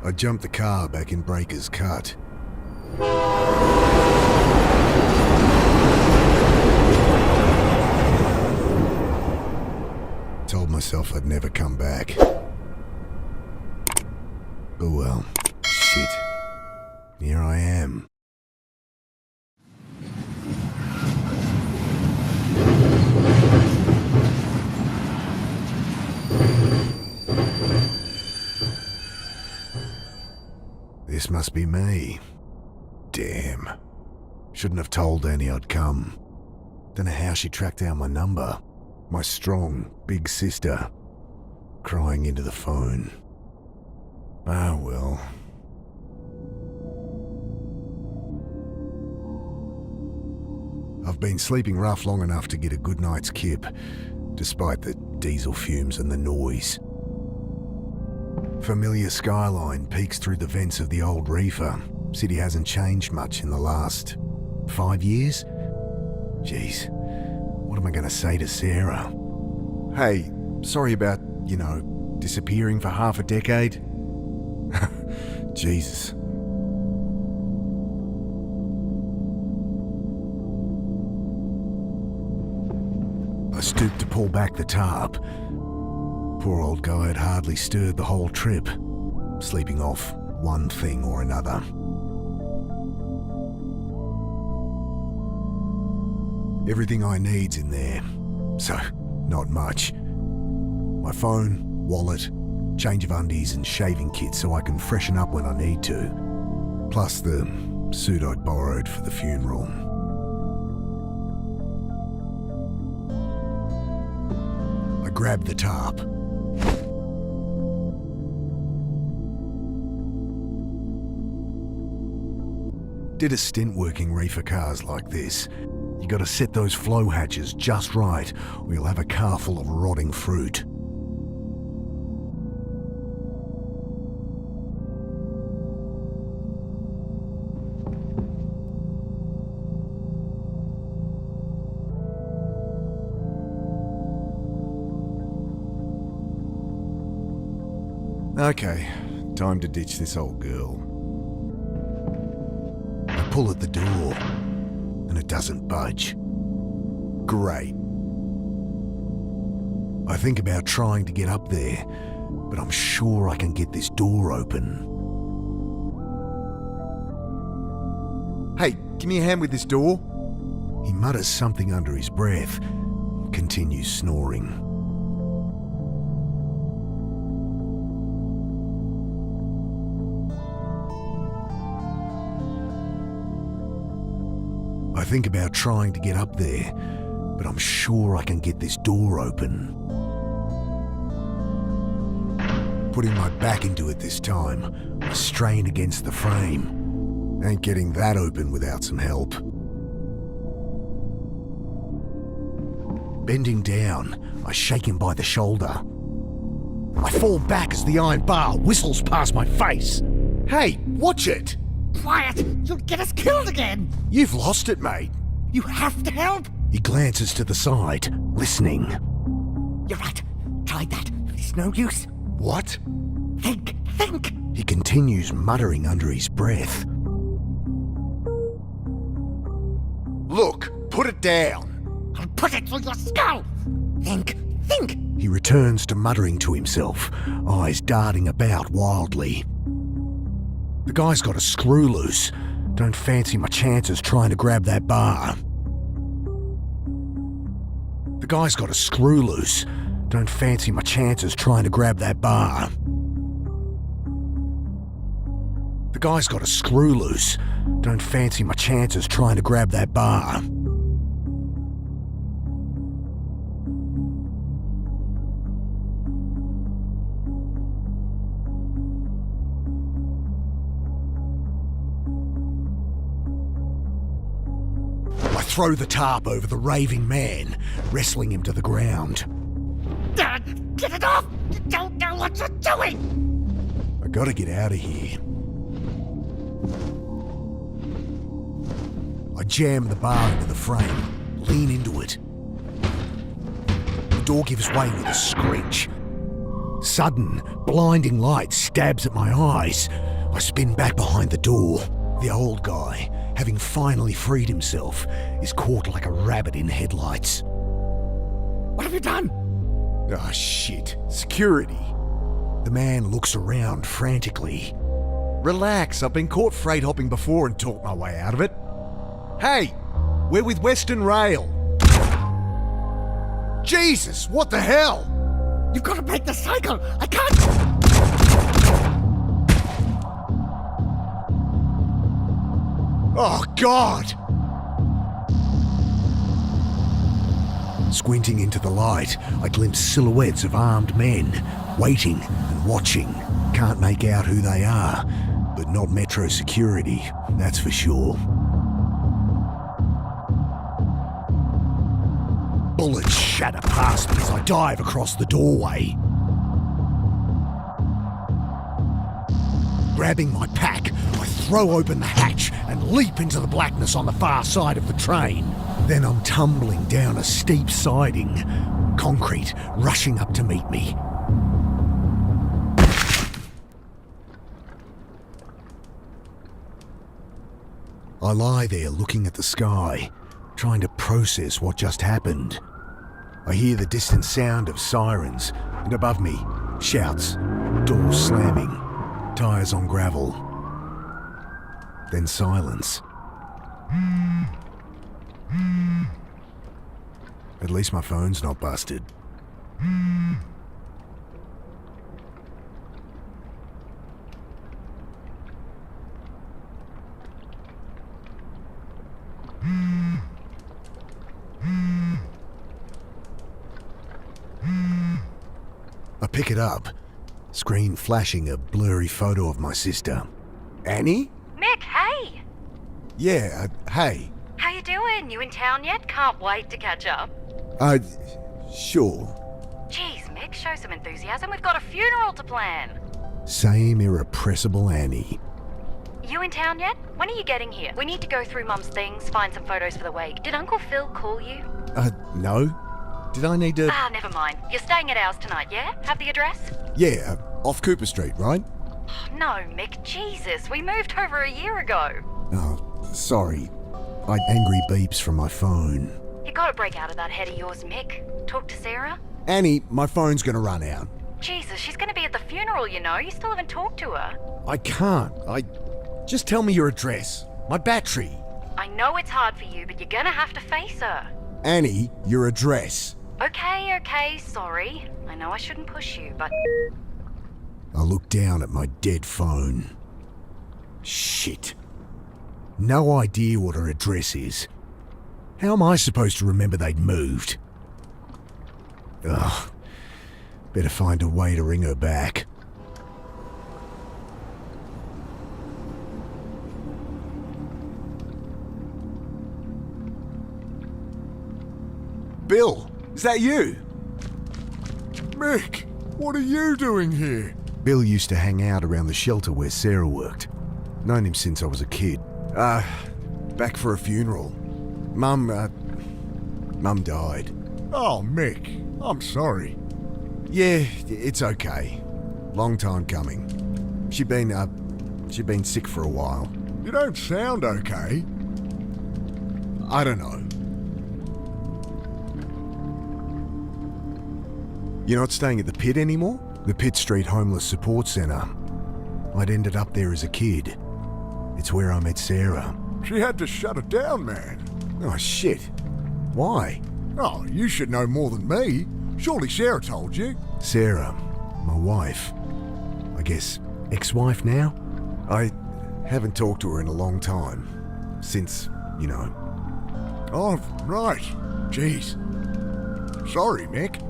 I jumped the car back in Breaker's Cut. Told myself I'd never come back. Oh well, shit. Here I am. This must be me. Damn. Shouldn't have told Annie I'd come. Don't know how she tracked down my number. My strong, big sister. Crying into the phone. Ah, well. I've been sleeping rough long enough to get a good night's kip, despite the diesel fumes and the noise. Familiar skyline peeks through the vents of the old reefer. City hasn't changed much in the last 5 years. Jeez, what am I going to say to Sarah? Hey, sorry about, disappearing for half a decade. Jesus. I stooped to pull back the tarp. Poor old guy had hardly stirred the whole trip, sleeping off one thing or another. Everything I need's in there, so not much. My phone, wallet, change of undies and shaving kit so I can freshen up when I need to, plus the suit I'd borrowed for the funeral. I grabbed the tarp. Did a stint working reefer cars like this. You gotta set those flow hatches just right, or you'll have a car full of rotting fruit. Okay, time to ditch this old girl. I pull at the door, and it doesn't budge. Great. I think about trying to get up there, but I'm sure I can get this door open. Hey, give me a hand with this door. He mutters something under his breath, continues snoring. I think about trying to get up there, but I'm sure I can get this door open. Putting my back into it this time, I strain against the frame. Ain't getting that open without some help. Bending down, I shake him by the shoulder. I fall back as the iron bar whistles past my face. Hey, watch it! Quiet! You'll get us killed again! You've lost it, mate. You have to help! He glances to the side, listening. You're right. Tried that. It's no use. What? Think! He continues muttering under his breath. Look, put it down. I'll put it through your skull! Think! He returns to muttering to himself, eyes darting about wildly. The guy's got a screw loose. Don't fancy my chances trying to grab that bar. The guy's got a screw loose. Don't fancy my chances trying to grab that bar. The guy's got a screw loose. Don't fancy my chances trying to grab that bar. Throw the tarp over the raving man, wrestling him to the ground. Dad, get it off! You don't know what you're doing! I gotta get out of here. I jam the bar into the frame, lean into it. The door gives way with a screech. Sudden, blinding light stabs at my eyes. I spin back behind the door. The old guy, having finally freed himself, is caught like a rabbit in headlights. What have you done? Ah, shit. Security. The man looks around frantically. Relax, I've been caught freight hopping before and talked my way out of it. Hey, we're with Western Rail. Jesus, what the hell? You've got to break the cycle. I can't. Oh, God! Squinting into the light, I glimpse silhouettes of armed men, waiting and watching. Can't make out who they are, but not Metro security, that's for sure. Bullets shatter past me as I dive across the doorway. Grabbing my pack, I throw open the hatch and leap into the blackness on the far side of the train. Then I'm tumbling down a steep siding, concrete rushing up to meet me. I lie there looking at the sky, trying to process what just happened. I hear the distant sound of sirens, and above me, shouts, doors slamming, tires on gravel. Then silence. At least my phone's not busted. I pick it up, screen flashing a blurry photo of my sister. Annie? Mick, hey! Yeah, hey. How you doing? You in town yet? Can't wait to catch up. Sure. Jeez, Mick, show some enthusiasm. We've got a funeral to plan. Same irrepressible Annie. You in town yet? When are you getting here? We need to go through Mum's things, find some photos for the wake. Did Uncle Phil call you? No. Did I need to... Never mind. You're staying at ours tonight, yeah? Have the address? Yeah, off Cooper Street, right? Oh, no, Mick, Jesus. We moved over a year ago. Oh, sorry. I had angry beeps from my phone. You gotta break out of that head of yours, Mick. Talk to Sarah? Annie, my phone's gonna run out. Jesus, she's gonna be at the funeral, you know. You still haven't talked to her. I can't. Just tell me your address. My battery. I know it's hard for you, but you're gonna have to face her. Annie, your address. Okay, sorry. I know I shouldn't push you, but... I look down at my dead phone. Shit. No idea what her address is. How am I supposed to remember they'd moved? Ugh. Better find a way to ring her back. Bill, is that you? Mick, what are you doing here? Bill used to hang out around the shelter where Sarah worked. Known him since I was a kid. Back for a funeral. Mum died. Oh, Mick, I'm sorry. Yeah, it's okay. Long time coming. She'd been sick for a while. You don't sound okay. I don't know. You're not staying at the Pit anymore? The Pitt Street Homeless Support Centre. I'd ended up there as a kid. It's where I met Sarah. She had to shut it down, man. Oh, shit. Why? Oh, you should know more than me. Surely Sarah told you. Sarah, my wife. I guess ex-wife now? I haven't talked to her in a long time. Since, you know. Oh, right. Jeez. Sorry, Mick.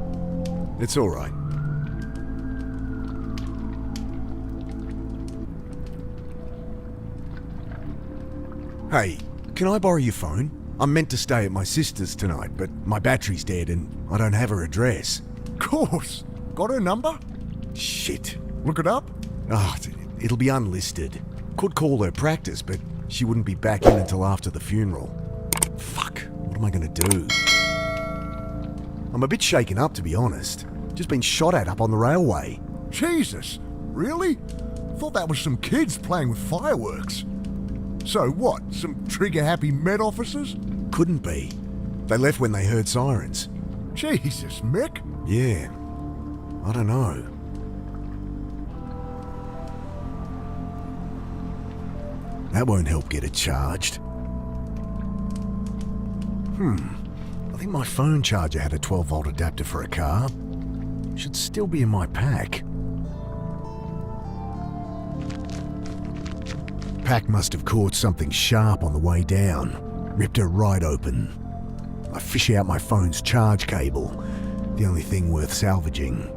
It's all right. Hey, can I borrow your phone? I'm meant to stay at my sister's tonight, but my battery's dead and I don't have her address. Course. Got her number? Shit. Look it up? It'll be unlisted. Could call her practice, but she wouldn't be back in until after the funeral. Fuck, what am I gonna do? I'm a bit shaken up, to be honest. Just been shot at up on the railway. Jesus, really? Thought that was some kids playing with fireworks. So what, some trigger-happy Met officers? Couldn't be. They left when they heard sirens. Jesus, Mick. Yeah. I don't know. That won't help get it charged. I think my phone charger had a 12-volt adapter for a car. Should still be in my pack. Pack must have caught something sharp on the way down. Ripped her right open. I fish out my phone's charge cable. The only thing worth salvaging.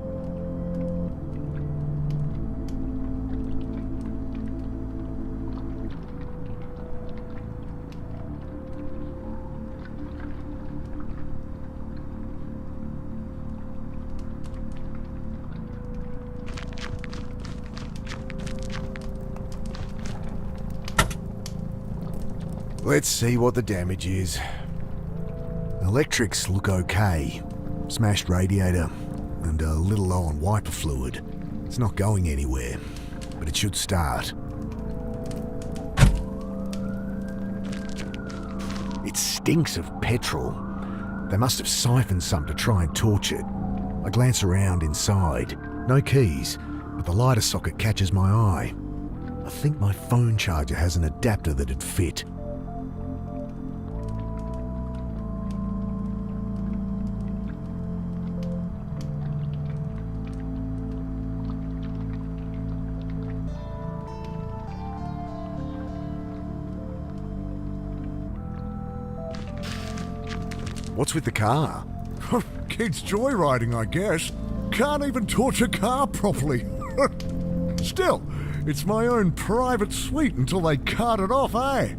Let's see what the damage is. Electrics look okay. Smashed radiator and a little low on wiper fluid. It's not going anywhere, but it should start. It stinks of petrol. They must have siphoned some to try and torch it. I glance around inside. No keys, but the lighter socket catches my eye. I think my phone charger has an adapter that'd fit. What's with the car? Kids joyriding, I guess. Can't even torch a car properly. Still, it's my own private suite until they cart it off, eh?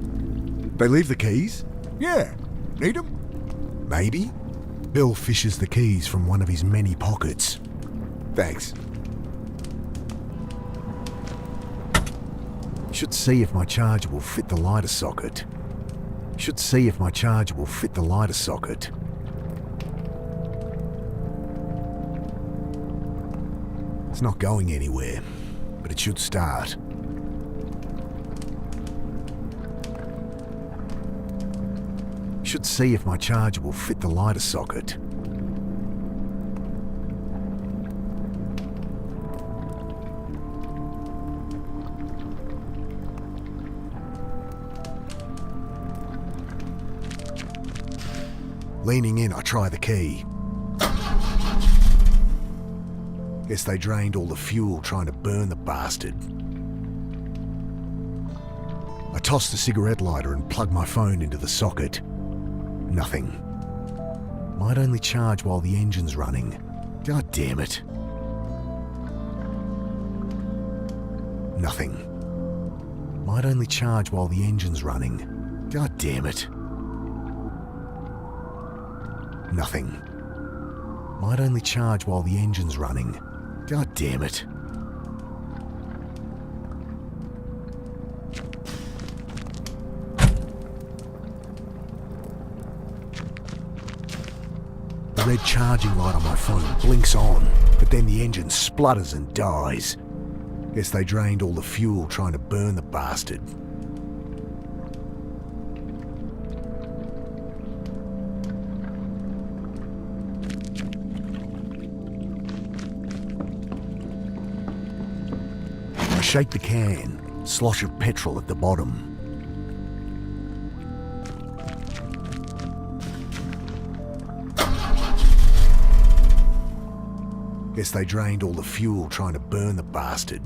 They leave the keys? Yeah. Need 'em? Maybe. Bill fishes the keys from one of his many pockets. Thanks. Should see if my charger will fit the lighter socket. Should see if my charger will fit the lighter socket. It's not going anywhere, but it should start. Should see if my charger will fit the lighter socket. Leaning in, I try the key. Guess they drained all the fuel trying to burn the bastard. I toss the cigarette lighter and plug my phone into the socket. Nothing. Might only charge while the engine's running. God damn it. Nothing. Might only charge while the engine's running. God damn it. Nothing. Might only charge while the engine's running. God damn it. The red charging light on my phone blinks on, but then the engine splutters and dies. Guess they drained all the fuel trying to burn the bastard. Shake the can, slosh of petrol at the bottom. Guess they drained all the fuel trying to burn the bastard.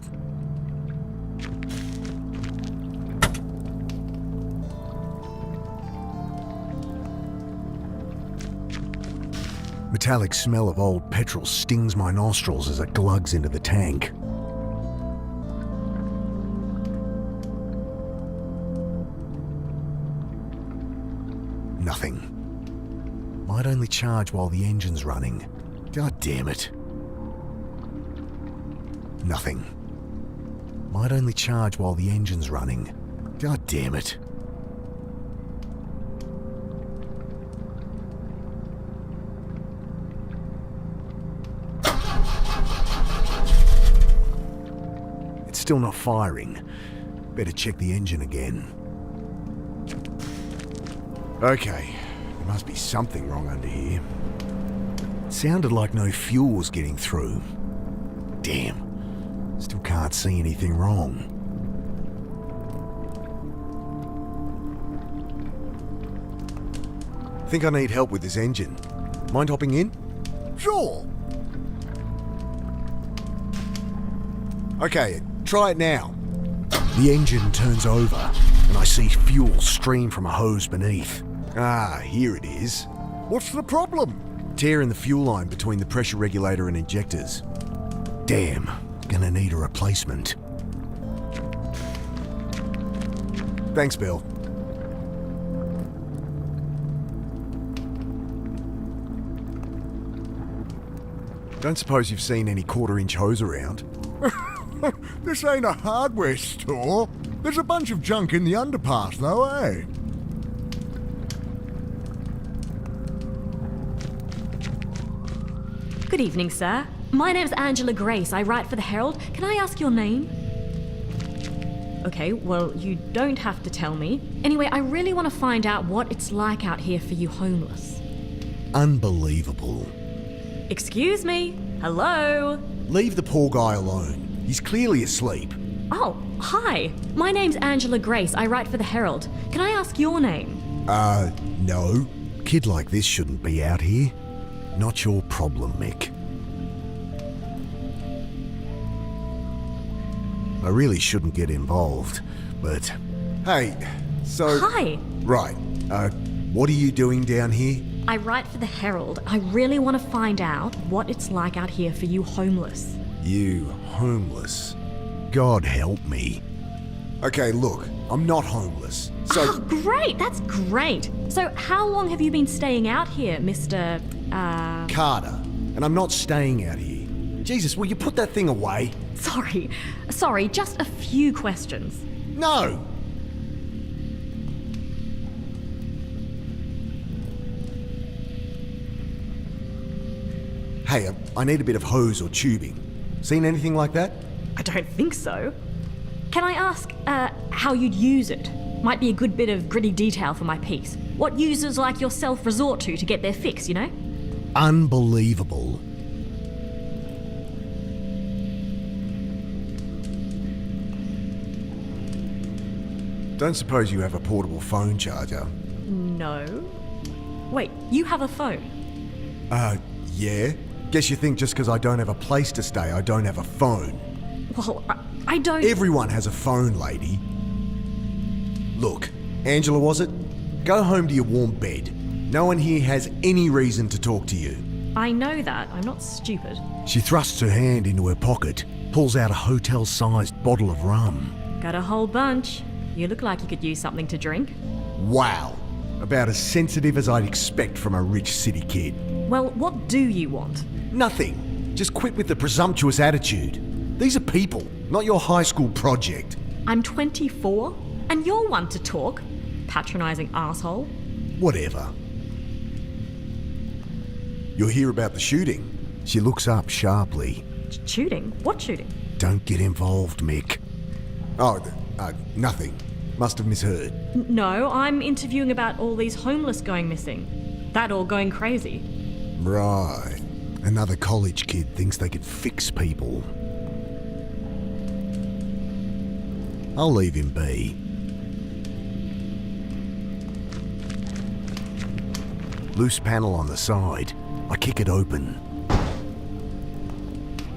Metallic smell of old petrol stings my nostrils as it glugs into the tank. Nothing. Might only charge while the engine's running. God damn it. Nothing. Might only charge while the engine's running. God damn it. Still not firing. Better check the engine again. Okay, there must be something wrong under here. Sounded like no fuel was getting through. Damn, still can't see anything wrong. Think I need help with this engine. Mind hopping in? Sure. Okay, try it now. The engine turns over, and I see fuel stream from a hose beneath. Ah, here it is. What's the problem? Tear in the fuel line between the pressure regulator and injectors. Damn, gonna need a replacement. Thanks, Bill. Don't suppose you've seen any quarter-inch hose around? This ain't a hardware store. There's a bunch of junk in the underpass, though, eh? Good evening, sir. My name's Angela Grace. I write for the Herald. Can I ask your name? Okay, well, you don't have to tell me. Anyway, I really want to find out what it's like out here for you homeless. Unbelievable. Excuse me? Hello? Leave the poor guy alone. He's clearly asleep. Oh, hi. My name's Angela Grace. I write for the Herald. Can I ask your name? No. Kid like this shouldn't be out here. Not your problem, Mick. I really shouldn't get involved, but... Hey, so... Hi. Right. What are you doing down here? I write for the Herald. I really want to find out what it's like out here for you homeless. You homeless? God help me. Okay, look, I'm not homeless, so... Oh, great! That's great! So how long have you been staying out here, Mr... Carter. And I'm not staying out here. Jesus, will you put that thing away? Sorry, just a few questions. No! Hey, I need a bit of hose or tubing. Seen anything like that? I don't think so. Can I ask, how you'd use it? Might be a good bit of gritty detail for my piece. What users like yourself resort to get their fix, you know? Unbelievable. Don't suppose you have a portable phone charger? No. Wait, you have a phone? Yeah. Guess you think just because I don't have a place to stay, I don't have a phone. Well, I don't... Everyone has a phone, lady. Look, Angela, was it? Go home to your warm bed. No one here has any reason to talk to you. I know that. I'm not stupid. She thrusts her hand into her pocket, pulls out a hotel-sized bottle of rum. Got a whole bunch. You look like you could use something to drink. Wow. About as sensitive as I'd expect from a rich city kid. Well, what do you want? Nothing. Just quit with the presumptuous attitude. These are people, not your high school project. I'm 24, and you're one to talk. Patronising asshole. Whatever. You'll hear about the shooting. She looks up sharply. Shooting? What shooting? Don't get involved, Mick. Oh, nothing. Must have misheard. No, I'm interviewing about all these homeless going missing. That all going crazy. Right. Another college kid thinks they could fix people. I'll leave him be. Loose panel on the side. I kick it open.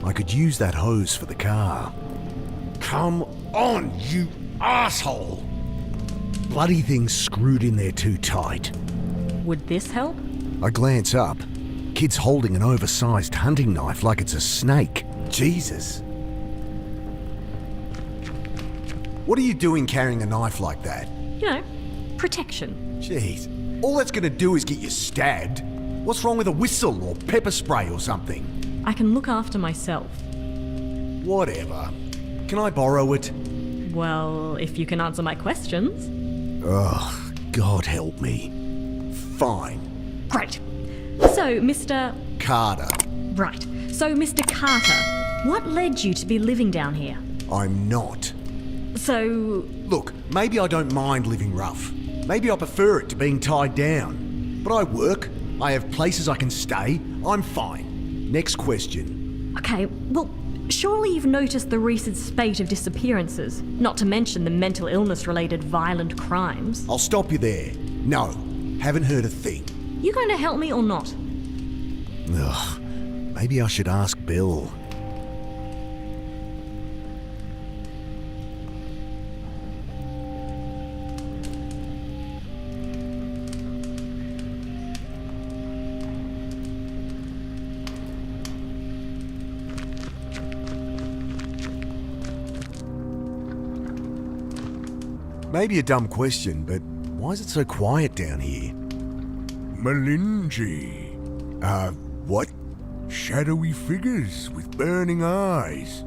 I could use that hose for the car. Come on, you asshole! Bloody thing's screwed in there too tight. Would this help? I glance up. Kid's holding an oversized hunting knife like it's a snake. Jesus. What are you doing carrying a knife like that? You know, protection. Jeez. All that's gonna do is get you stabbed. What's wrong with a whistle or pepper spray or something? I can look after myself. Whatever. Can I borrow it? Well, if you can answer my questions. Ugh, God help me. Fine. Great. So, Mr. Carter. Right. So, Mr. Carter, what led you to be living down here? I'm not. So, Look, maybe I don't mind living rough. Maybe I prefer it to being tied down. But I work, I have places I can stay, I'm fine. Next question. okay, well, surely you've noticed the recent spate of disappearances, not to mention the mental illness-related violent crimes. I'll stop you there. No, haven't heard a thing. You going to help me or not? Ugh, maybe I should ask Bill. Maybe a dumb question, but why is it so quiet down here? Melingi. What? Shadowy figures with burning eyes.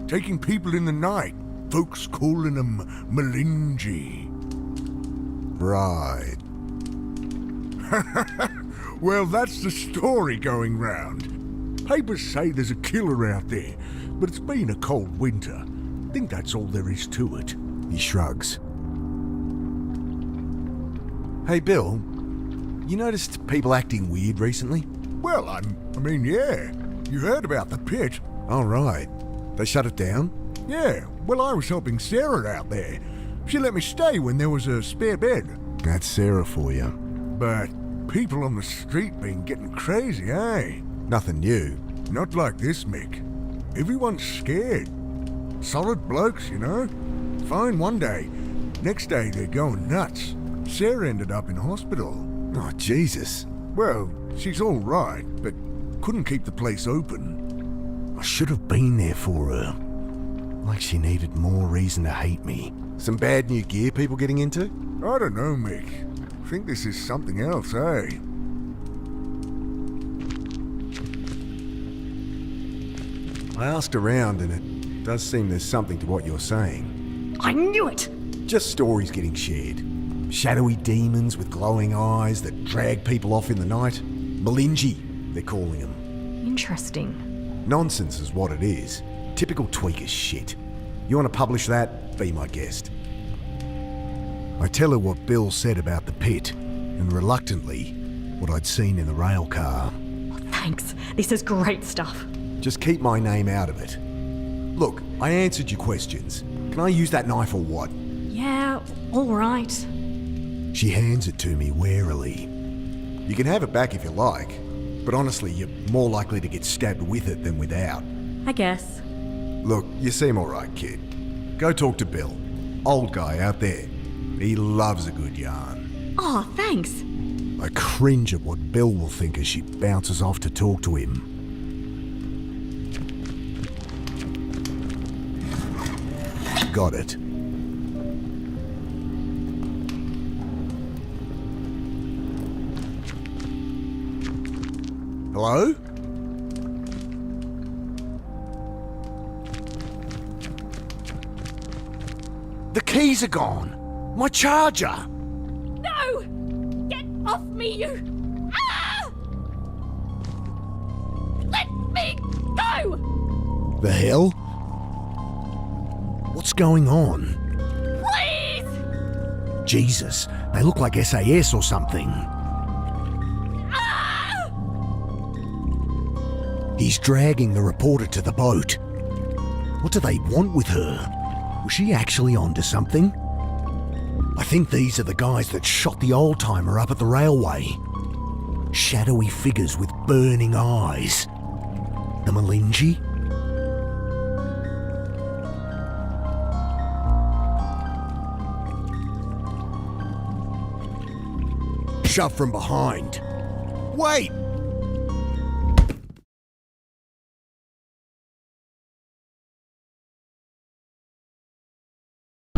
Taking people in the night. Folks calling them Melingi. Right. Well, that's the story going round. Papers say there's a killer out there, but it's been a cold winter. Think that's all there is to it. He shrugs. Hey, Bill, you noticed people acting weird recently? Well, I mean, yeah. You heard about the pit. All right. They shut it down? Yeah, well, I was helping Sarah out there. She let me stay when there was a spare bed. That's Sarah for you. But people on the street been getting crazy, eh? Nothing new. Not like this, Mick. Everyone's scared. Solid blokes, you know? Fine one day. Next day, they're going nuts. Sarah ended up in hospital. Oh, Jesus. Well, she's all right, but couldn't keep the place open. I should have been there for her. Like she needed more reason to hate me. Some bad new gear people getting into? I don't know, Mick. Think this is something else, eh? I asked around and it does seem there's something to what you're saying. I knew it! Just stories getting shared. Shadowy demons with glowing eyes that drag people off in the night. Melingi, they're calling them. Interesting. Nonsense is what it is. Typical tweaker shit. You want to publish that? Be my guest. I tell her what Bill said about the pit, and reluctantly, what I'd seen in the rail car. Thanks. This is great stuff. Just keep my name out of it. Look, I answered your questions. Can I use that knife or what? Yeah, all right. She hands it to me warily. You can have it back if you like, but honestly, you're more likely to get stabbed with it than without. I guess. Look, you seem alright, kid. Go talk to Bill. Old guy out there. He loves a good yarn. Oh, thanks. I cringe at what Bill will think as she bounces off to talk to him. Got it. Hello? The keys are gone. My charger. No! Get off me, you! Ah! Let me go! The hell? What's going on? Please! Jesus, they look like SAS or something. Ah! He's dragging the reporter to the boat. What do they want with her? Was she actually onto something? I think these are the guys that shot the old-timer up at the railway. Shadowy figures with burning eyes. The Melingi? Shove from behind. Wait!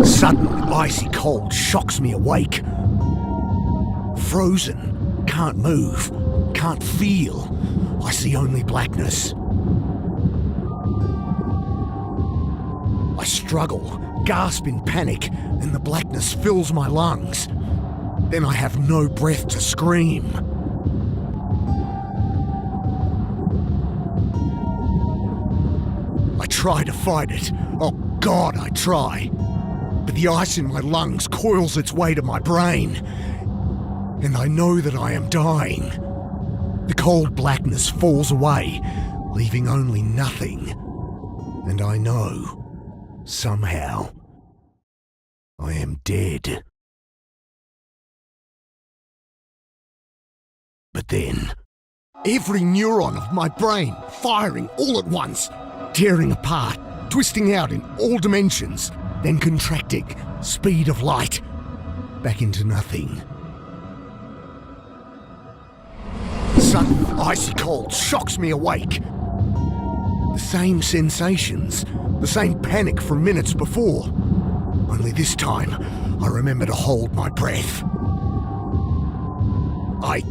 Sudden, icy cold shocks me awake. Frozen. Can't move. Can't feel. I see only blackness. I struggle, gasp in panic, and the blackness fills my lungs. Then I have no breath to scream. I try to fight it. Oh God, I try. But the ice in my lungs coils its way to my brain. And I know that I am dying. The cold blackness falls away, leaving only nothing. And I know, somehow, I am dead. But then, every neuron of my brain firing all at once, tearing apart, twisting out in all dimensions, then contracting, speed of light, back into nothing. Sudden icy cold shocks me awake. The same sensations, the same panic from minutes before. Only this time, I remember to hold my breath. I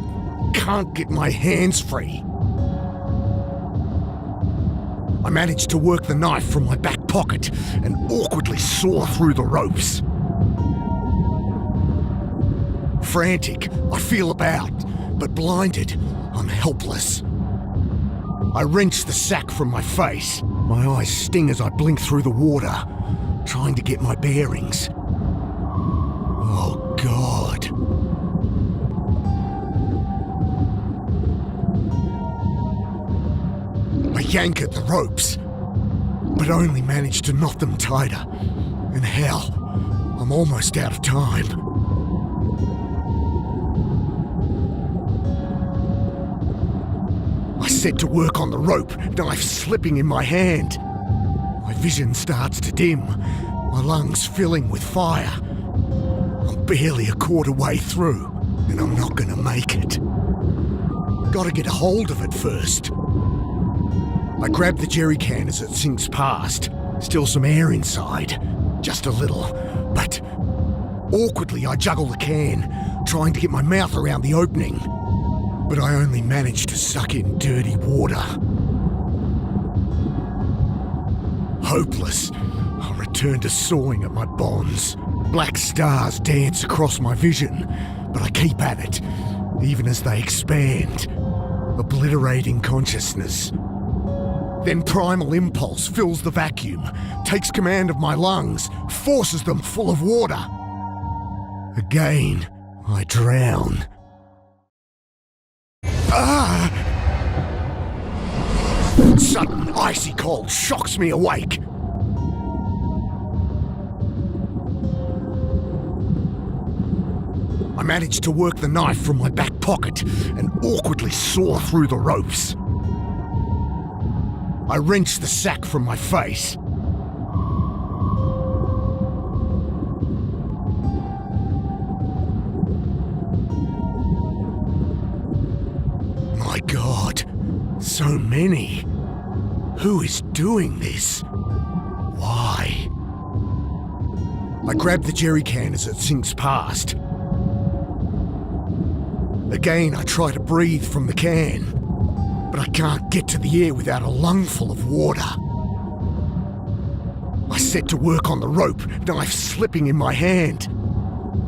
can't get my hands free. I managed to work the knife from my back pocket and awkwardly saw through the ropes. Frantic, I feel about, but blinded, I'm helpless. I wrench the sack from my face. My eyes sting as I blink through the water, trying to get my bearings. Oh, God. I yank at the ropes, but only manage to knot them tighter. And hell, I'm almost out of time. I set to work on the rope, knife slipping in my hand. My vision starts to dim, my lungs filling with fire. I'm barely a quarter way through, and I'm not gonna make it. Gotta get a hold of it first. I grab the jerry can as it sinks past. Still some air inside, just a little, but awkwardly I juggle the can, trying to get my mouth around the opening. But I only manage to suck in dirty water. Hopeless, I return to sawing at my bonds. Black stars dance across my vision, but I keep at it, even as they expand, obliterating consciousness. Then primal impulse fills the vacuum, takes command of my lungs, forces them full of water. Again, I drown. Ah! Sudden icy cold shocks me awake. I manage to work the knife from my back pocket and awkwardly saw through the ropes. I wrench the sack from my face. My God, so many. Who is doing this? Why? I grab the jerry can as it sinks past. Again, I try to breathe from the can, but I can't get to the air without a lungful of water. I set to work on the rope, knife slipping in my hand.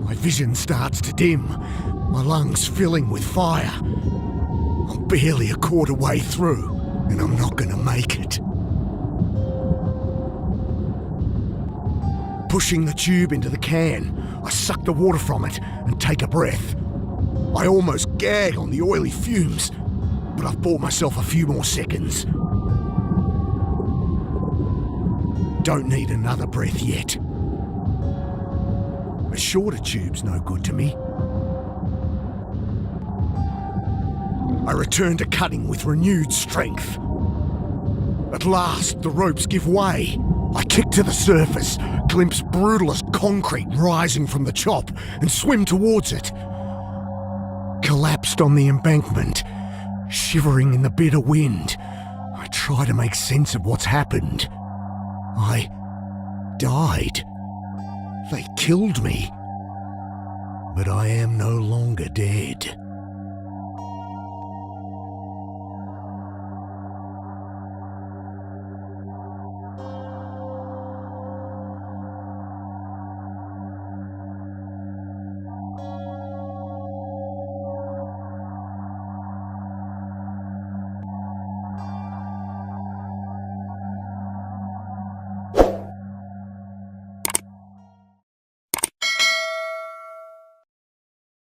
My vision starts to dim, my lungs filling with fire. I'm barely a quarter way through, and I'm not gonna make it. Pushing the tube into the can, I suck the water from it and take a breath. I almost gag on the oily fumes, but I've bought myself a few more seconds. Don't need another breath yet. A shorter tube's no good to me. I return to cutting with renewed strength. At last, the ropes give way. I kick to the surface, glimpse brutalist concrete rising from the chop, and swim towards it. Collapsed on the embankment, shivering in the bitter wind, I try to make sense of what's happened. I died. They killed me. But I am no longer dead.